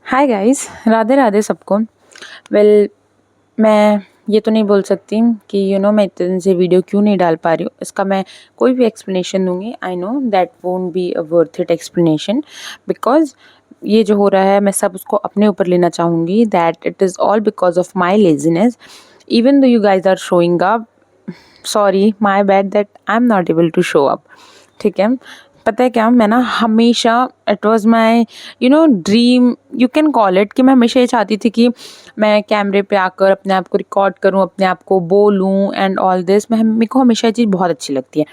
Hi guys, Radhe Radhe सबको। Well मैं ये तो नहीं बोल सकती कि मैं इतने दिन से वीडियो क्यों नहीं डाल पा रही हूँ। इसका मैं कोई भी एक्सप्लेनेशन दूंगी, I know that won't be a worth it explanation, because ये जो हो रहा है मैं सब उसको अपने ऊपर लेना चाहूँगी। That it is all because of my laziness. Even though you guys are showing up, sorry my bad that I am not able to show up. ठीक है, पता है क्या, मैं ना हमेशा, it was my dream, you can call it, कि मैं हमेशा ये चाहती थी कि मैं कैमरे पे आकर अपने आप को रिकॉर्ड करूँ, अपने आप को बोलूँ एंड ऑल दिस। मेरे को हमेशा ये चीज़ बहुत अच्छी लगती है।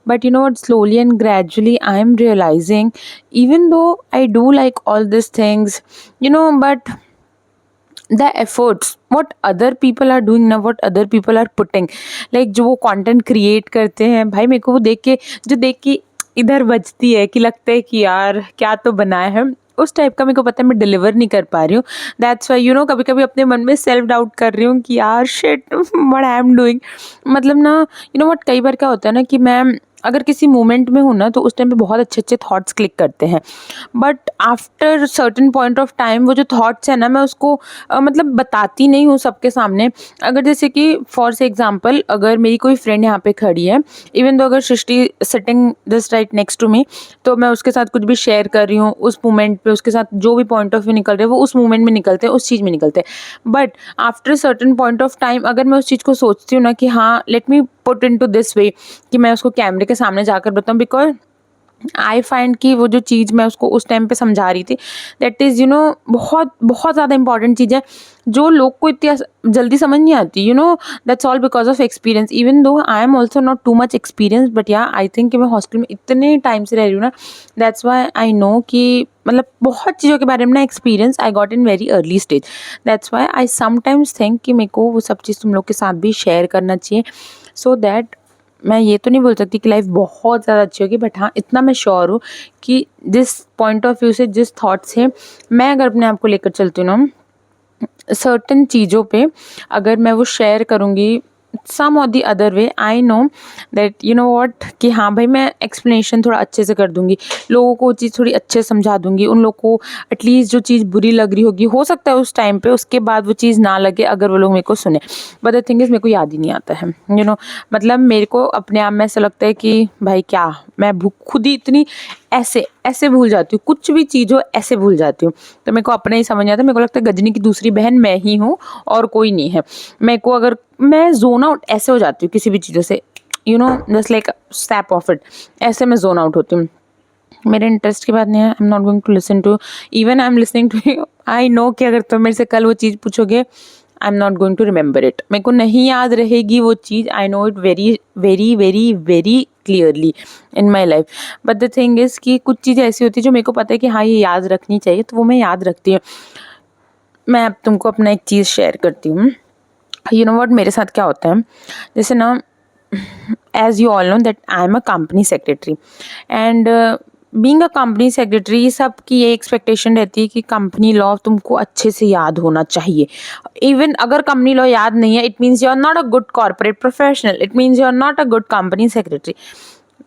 But what, slowly and gradually I am realizing, even though I do like all this things, but the efforts what other people are doing now, what other people are putting, like जो वो content create करते हैं, भाई मेरे को वो देख के इधर बजती है कि लगता है कि यार क्या तो बनाया है। उस टाइप का मेरे को पता है मैं डिलीवर नहीं कर पा रही हूँ। दैट्स वाई कभी कभी अपने मन में सेल्फ डाउट कर रही हूँ कि यार shit what I am doing. मतलब ना व्हाट, कई बार क्या होता है ना कि मैं अगर किसी मोमेंट में हूँ ना तो उस टाइम पे बहुत अच्छे अच्छे थॉट्स क्लिक करते हैं, but after certain point of time वो जो थॉट्स है ना, मैं उसको मतलब बताती नहीं हूँ सबके सामने। अगर जैसे कि फॉर से एग्जांपल, अगर मेरी कोई फ्रेंड यहाँ पे खड़ी है, इवन तो अगर Srishti sitting just right next to me, तो मैं उसके साथ कुछ भी शेयर कर रही हूँ उस मोमेंट पे, उसके साथ जो भी पॉइंट ऑफ व्यू निकल रहे हैं वो उस मोमेंट में निकलते हैं, उस चीज़ में निकलते हैं। But after certain point of time अगर मैं उस चीज़ को सोचती हूँ ना कि हाँ let me put into this way, कि मैं उसको कैमरे के सामने जाकर बताऊँ, बिकॉज आई फाइंड कि वो जो चीज़ मैं उसको उस टाइम पे समझा रही थी, दैट इज़ बहुत बहुत ज़्यादा इंपॉर्टेंट चीज़ है जो लोग को इतनी जल्दी समझ नहीं आती। That's all because of experience. Even though I am also not too much experience, but या आई थिंक कि मैं हॉस्टल में इतने टाइम से रह रही हूँ ना, दैट्स वाई आई नो कि मतलब बहुत चीज़ों के बारे में ना experience I got in very early stage. That's why I sometimes think कि मेरे को वो सब चीज़ तुम लोग के साथ भी शेयर करना चाहिए, सो दैट मैं ये तो नहीं बोल सकती कि लाइफ बहुत ज़्यादा अच्छी होगी, बट हाँ इतना मैं श्योर हूँ कि जिस पॉइंट ऑफ व्यू से, जिस थॉट से मैं अगर अपने आप को लेकर चलती हूँ ना, सर्टेन चीज़ों पे अगर मैं वो शेयर करूँगी सम और the other way, I know that what, कि हाँ भाई मैं एक्सप्लेनेशन थोड़ा अच्छे से कर दूँगी, लोगों को वो चीज़ थोड़ी अच्छे से समझा दूँगी, उन लोग को एटलीस्ट जो चीज़ बुरी लग रही होगी, हो सकता है उस टाइम पे उसके बाद वो चीज़ ना लगे अगर वो लोग मेरे को सुने। बट द थिंग इज़ मेरे को याद ही नहीं आता है। मतलब मेरे को अपने आप में ऐसा लगता है कि भाई क्या मैं खुद ही इतनी ऐसे ऐसे भूल जाती हूँ, कुछ भी चीज़ हो ऐसे भूल जाती हूँ। तो मेरे को अपने ही समझ नहीं आता, मेरे को लगता है गजनी की दूसरी बहन मैं ही हूँ और कोई नहीं है। मेरे को अगर मैं जोन आउट ऐसे हो जाती हूँ किसी भी चीज़ों से, just like snap of it, ऐसे मैं जोन आउट होती हूँ। मेरे इंटरेस्ट की बात नहीं है, I am not going to listen to, even I am listening to you, I know कि अगर तुम मेरे से कल वो चीज़ पूछोगे, I am not going to remember it, मेरे को नहीं याद रहेगी वो चीज़, I know it very very very very clearly in my life. But the thing is कि कुछ चीज़ें ऐसी होती है जो मेरे को पता है कि हाँ ये याद रखनी चाहिए, तो वो मैं याद रखती हूँ। मैं अब तुमको अपना एक चीज़ शेयर करती हूँ। वॉट, मेरे साथ क्या होता है, जैसे ना, as you all know that I am a company secretary, and being a company secretary सबकी ये एक्सपेक्टेशन रहती है कि कंपनी लॉ तुमको अच्छे से याद होना चाहिए। इवन अगर कंपनी लॉ याद नहीं है, it means you are not a good corporate professional, it means you are not a good company secretary.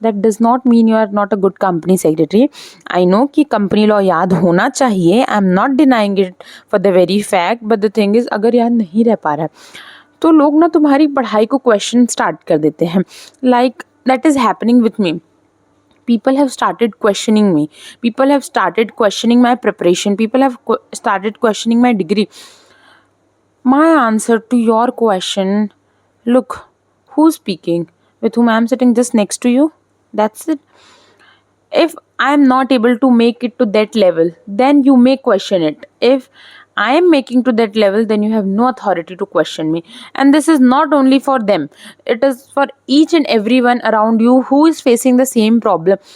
That does not mean you are not a good company secretary. I know कि company law याद होना चाहिए, I am not denying it for the very fact, but the thing is अगर याद नहीं रह पा रहा है तो लोग ना तुम्हारी पढ़ाई को क्वेश्चन स्टार्ट कर देते हैं। Like that is happening with me, people have started questioning me, people have started questioning my preparation, people have started questioning my degree. My answer to your question, look, who's speaking, with whom I am sitting just next to you, that's it. If I am not able to make it to that level, then you may question it. If I am making to that level, then you have no authority to question me. And this is not only for them, it is for each and everyone around you who is facing the same problem.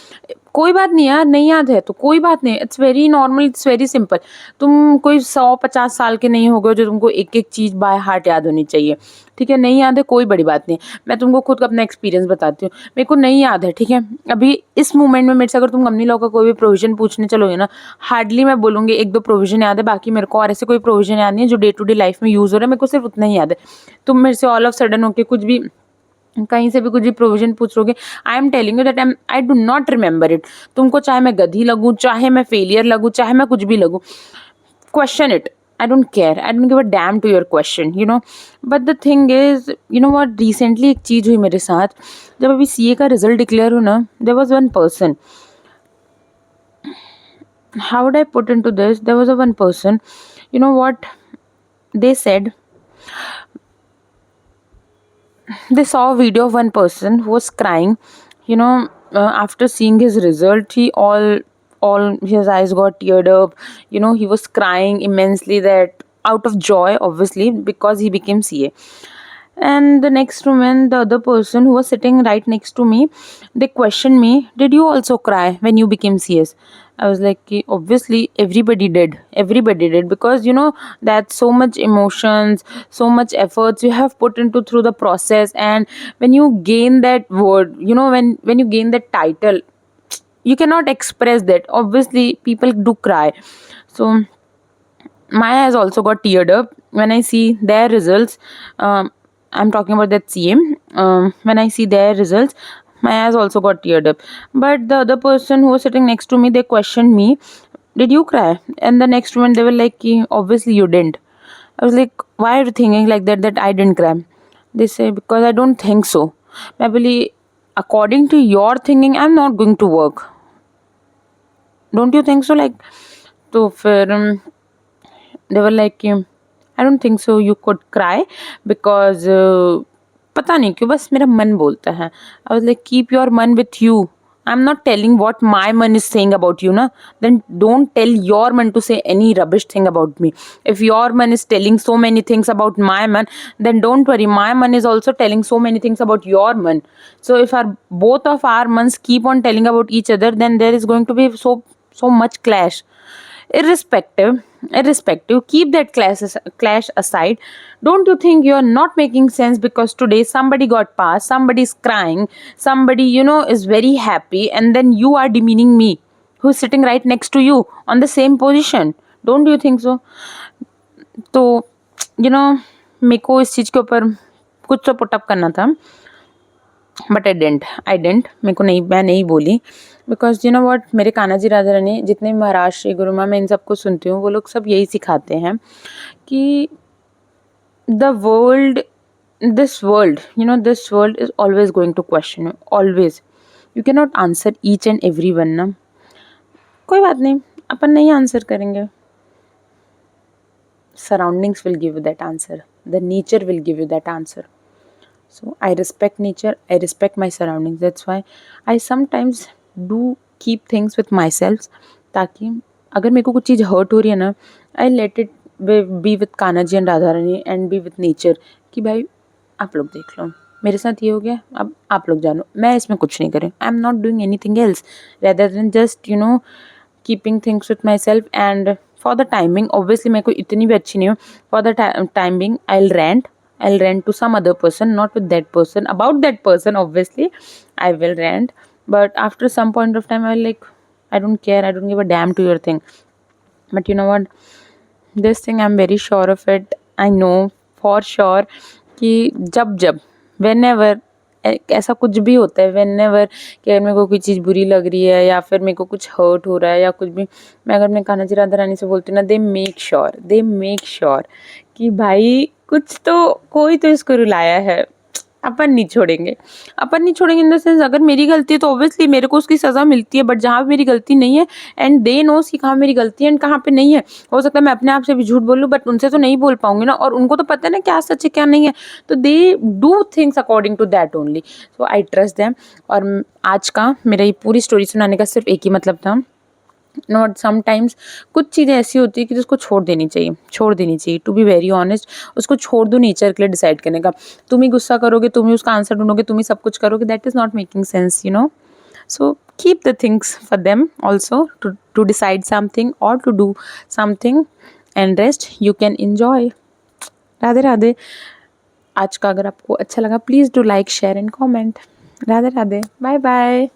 कोई बात नहीं यार, नहीं याद है तो कोई बात नहीं, it's very normal, it's very simple. तुम कोई 100-50 साल के नहीं हो गए जो तुमको एक एक चीज़ बाय हार्ट याद होनी चाहिए। ठीक है, नहीं याद है कोई बड़ी बात नहीं। मैं तुमको खुद का अपना एक्सपीरियंस बताती हूँ, मेरे को नहीं याद है। ठीक है, अभी इस मोमेंट में मेरे से अगर तुम कंपनी लॉ का कोई भी प्रोविजन पूछने चलोगे ना, हार्डली मैं बोलूँगी 1-2 प्रोविजन याद है, बाकी मेरे को और ऐसे कोई प्रोविजन याद नहीं है जो डे टू डे लाइफ में यूज़ हो रहा है, मेरे को सिर्फ उतना ही याद है। तुम मेरे से ऑल ऑफ सडन होके कुछ भी, कहीं से भी कुछ भी प्रोविजन पूछोगे, I am telling you that I do not remember it. तुमको चाहे मैं गधी लगूँ, चाहे मैं फेलियर लगूँ, चाहे मैं कुछ भी लगूँ, question it. I don't care. I don't give a damn to your question, you know. But the thing is, you know what? Recently एक चीज़ हुई मेरे साथ. जब अभी CA का रिजल्ट डिक्लेयर हुआ ना, there was one person. How would I put into this? There was a one person. You know what they said? They saw a video of one person who was crying. You know, after seeing his result, all his eyes got teared up. You know, he was crying immensely, that out of joy, obviously, because he became CA. And the next moment, the other person who was sitting right next to me, they questioned me, did you also cry when you became CS? I was like, "Ki, obviously everybody did, because you know that so much emotions, so much efforts you have put into through the process, and when you gain that word, you know, when you gain that title, you cannot express that. Obviously people do cry. So my eyes also got teared up when I see their results. I'm talking about that CM. When I see their results, my eyes also got teared up. But the other person who was sitting next to me, they questioned me, "Did you cry?" And the next moment, they were like, "Ki, obviously you didn't." I was like, "Why are you thinking like that? That I didn't cry?" They say, "Because I don't think so." I believe, according to your thinking, I'm not going to work. Don't you think so? Like, तो फिर they were like, I don't think so you could cry because पता नहीं क्यों बस मेरा मन बोलता है. I was like, keep your मन with you. I'm not telling what my man is saying about you, na. Then don't tell your man to say any rubbish thing about me. If your man is telling so many things about my man, then don't worry, my man is also telling so many things about your man. So if our both of our mans keep on telling about each other, then there is going to be so much clash. Irrespective, keep that clash aside. Don't you think you're not making sense because today somebody got passed, somebody is crying, somebody, you know, is very happy, and then you are demeaning me who's sitting right next to you on the same position? Don't you think so? तो you know, मेरे को इस चीज़ के ऊपर कुछ तो put up करना था, बट आई डेंट मेरे को नहीं, मैं नहीं बोली. बिकॉज यू नो वॉट, मेरे कान्हा जी राधा रानी जितने महाराज श्री गुरु माँ, मैं इन सबको सुनती हूँ, वो लोग सब यही सिखाते हैं कि the world this world is always going to question you, always. You can not answer each and every one ना. कोई बात नहीं, अपन नहीं आंसर करेंगे. Surroundings will give you that answer, the nature will give you that answer. So I respect nature, I respect my surroundings. That's why I sometimes do keep things with myself, ताकि अगर मेरे को कुछ चीज़ hurt हो रही है ना, I let it be with Kanha ji and Radha Rani and be with nature, कि भाई आप लोग देख लो, मेरे साथ ये हो गया, अब आप लोग जानो, मैं इसमें कुछ नहीं करें. आई am not doing anything else rather than just you know keeping things with my self. And for the timing, obviously मैं कोई इतनी भी अच्छी नहीं हूँ. For the timing I'll rant to some other person, not with that person. About that person, obviously, I will rant. But after some point of time, I'll like, I don't care. I don't give a damn to your thing. But you know what? This thing, I'm very sure of it. I know for sure कि जब whenever ऐसा कुछ भी होता है, whenever कि अगर मेरे को कोई चीज़ बुरी लग रही है या फिर मेरे को कुछ हर्ट हो रहा है या कुछ भी, मैं अगर अपने कान्हा जी राधा रानी से बोलती हूँ ना, दे मेक श्योर कि भाई कुछ तो, कोई तो इसको रुलाया है. अपन नहीं छोड़ेंगे इन द सेंस, अगर मेरी गलती है तो ऑब्वियसली मेरे को उसकी सज़ा मिलती है. बट जहाँ पे मेरी गलती नहीं है, एंड दे नोस कि कहाँ मेरी गलती है एंड कहाँ पे नहीं है. हो सकता है मैं अपने आप से भी झूठ बोलूँ, बट उनसे तो नहीं बोल पाऊंगी ना, और उनको तो पता है ना क्या सच है क्या नहीं है. तो they do things according to that only. So I trust them. और आज का मेरा ये पूरी स्टोरी सुनाने का सिर्फ एक ही मतलब था, नॉट समटाइम्स कुछ चीज़ें ऐसी होती है कि जिसको छोड़ देनी चाहिए. टू बी वेरी ऑनेस्ट, उसको छोड़ दो नेचर के लिए डिसाइड करने का. तुम ही गुस्सा करोगे, तुम ही उसका आंसर ढूंढोगे, तुम ही सब कुछ करोगे, that is not making sense, you know. So keep the things for them also to decide something और to do something, and rest you can enjoy. Radhe Radhe. आज का अगर आपको अच्छा लगा, please do like, share and comment. Radhe Radhe. Bye bye.